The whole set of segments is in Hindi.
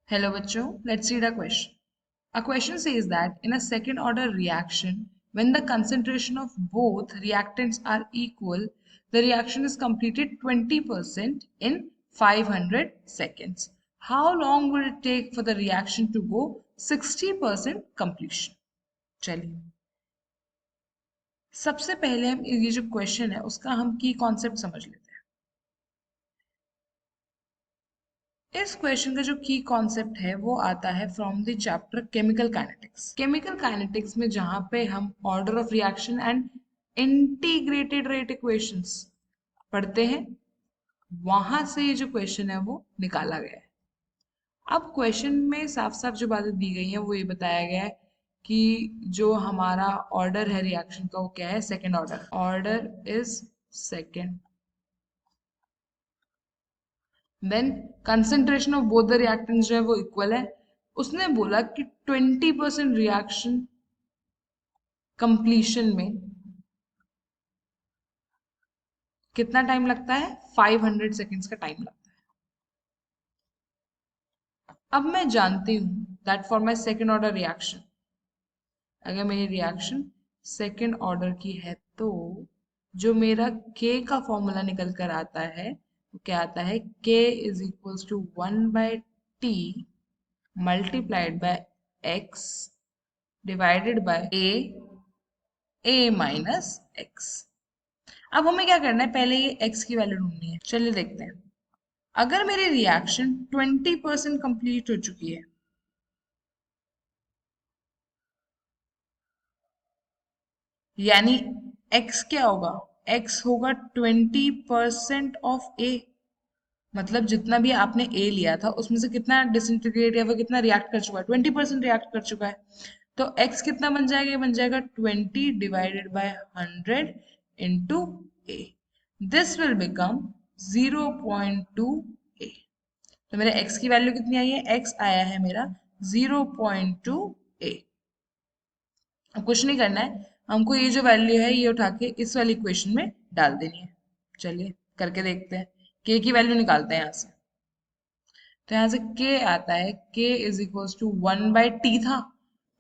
Hello, bachcho. Let's read a question. A question says that in a second order reaction, when the concentration of both reactants are equal, the reaction is completed 20% in 500 seconds. How long will it take for the reaction to go 60% completion? चलिए, सबसे पहले हम ये जो क्वेश्चन है उसका हम की कॉन्सेप्ट समझ लेते हैं। इस क्वेश्चन का जो की कॉन्सेप्ट है वो आता है from the chapter chemical kinetics. Chemical kinetics में जहां पे हम order of reaction and integrated rate equations पढ़ते हैं, वहां से ये जो क्वेश्चन है वो निकाला गया है। अब क्वेश्चन में साफ साफ जो बातें दी गई हैं वो ये बताया गया है कि जो हमारा ऑर्डर है रिएक्शन का वो क्या है, second order. Order is second then concentration of both the reactants जो है वो इक्वल है। उसने बोला कि 20% रिएक्शन कंप्लीशन में कितना टाइम लगता है, 500 सेकेंड्स का टाइम लगता है। अब मैं जानती हूं that for my second order reaction, अगर मेरी रिएक्शन सेकेंड ऑर्डर की है तो जो मेरा k का फॉर्मूला निकल कर आता है वो क्या आता है, k is equals to 1/t multiplied by x divided by a minus x। अब हमें क्या करना है, पहले ये x की वैल्यू ढूंढनी है। चलिए देखते हैं। अगर मेरी रिएक्शन 20% कंप्लीट हो चुकी है, यानी x क्या होगा, x होगा 20% ऑफ a। मतलब जितना भी आपने a लिया था उसमें से कितना डिसइंटीग्रेट या वो कितना रिएक्ट कर चुका है, 20% रिएक्ट कर चुका है। तो x कितना बन जाएगा, ये बन जाएगा 20 divided by 100 into a। This will become 0.2 a। तो मेरे x की वैल्यू कितनी आई है, x आया है मेरा 0.2 a। अब कुछ नहीं करना है, हमको ये जो वैल्यू है ये उठा के इस वाली इक्वेशन में डाल देनी है। चलिए करके देखते हैं। k की वैल्यू निकालते हैं यहाँ से। तो यहाँ से k आता है, k is equals to 1/t था।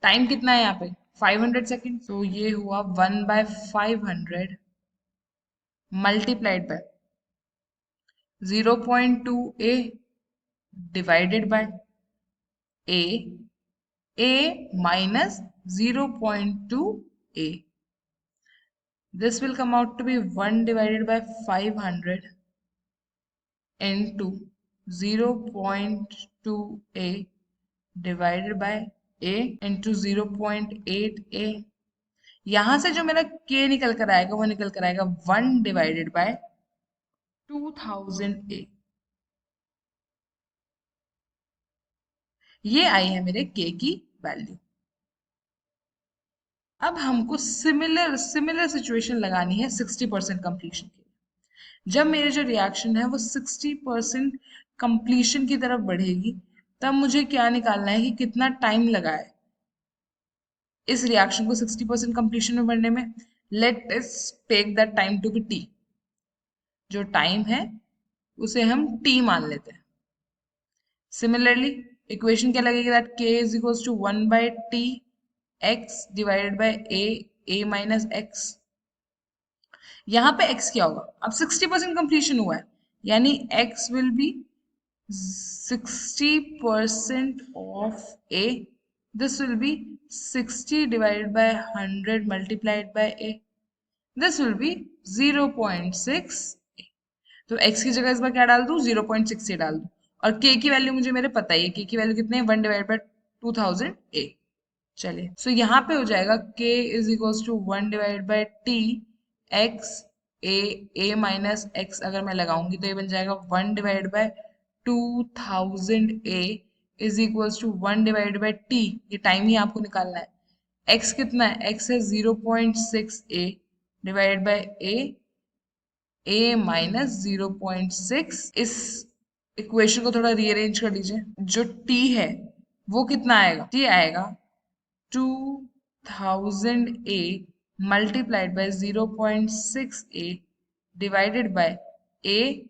टाइम कितना है यहाँ पे, 500 सेकेंड। तो ये हुआ 1/500 multiplied by 0.2 a divided by a minus 0.2 a. This will come out to be 1 divided by 500 into 0.2 a divided by a into 0.8 a। यहां से जो मेरा k निकल कर आएगा वो निकल कर आएगा 1 डिवाइडेड बाय 2000 a। ये आई है मेरे k की वैल्यू। अब हमको सिमिलर सिमिलर सिचुएशन लगानी है 60% कंप्लीशन के लिए। जब मेरे जो रिएक्शन है वो 60% कंप्लीशन की तरफ बढ़ेगी, तब मुझे क्या निकालना है कि कितना टाइम लगा है इस रिएक्शन को 60% कंप्लीशन में बढ़ने में। Let us take that time to be T. जो टाइम है उसे हम टी मान लेते हैं। सिमिलरली इक्वेशन क्या लगेगी, that k is equals to 1/t x divided by a minus x। यहाँ पे x क्या होगा, अब 60% कंप्लीशन हुआ है, यानी x will be 60% of a. This will be 60 divided by 100 multiplied by a. This will be 0.6 a. तो x की जगह इस बार क्या डाल दूं, 0.6 a डाल दूं। और k की वैल्यू मुझे मेरे पता ही है, k की वैल्यू कितने है, 1 डिवाइड बाय 2000 a। चलिए सो यहाँ पे हो जाएगा k is equals to 1 divide by t x a minus x। अगर मैं लगाऊंगी तो ये बन जाएगा 1 divide by 2000 a is equals to 1 divide by t। ये टाइम ही आपको निकालना है। x कितना है, x है 0.6 a divide by a minus 0.6। इस इक्वेशन को थोड़ा रीअरेंज कर लीजिए। जो t है वो कितना आएगा, t आएगा 2000 a multiplied by 0.6 a divided by a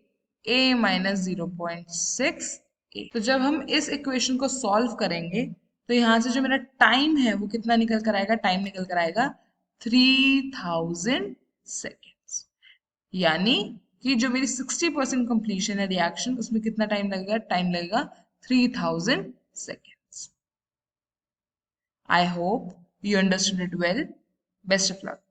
minus 0.6 ए। तो जब हम इस इक्वेशन को सॉल्व करेंगे तो यहाँ से जो मेरा टाइम है वो कितना निकल कर आएगा, टाइम निकल कर आएगा 3000 सेकेंड्स। यानी कि जो मेरी 60% कंप्लीशन है रिएक्शन, उसमें कितना टाइम लगेगा, टाइम लगेगा 3000 seconds. I hope you understood it well. Best of luck.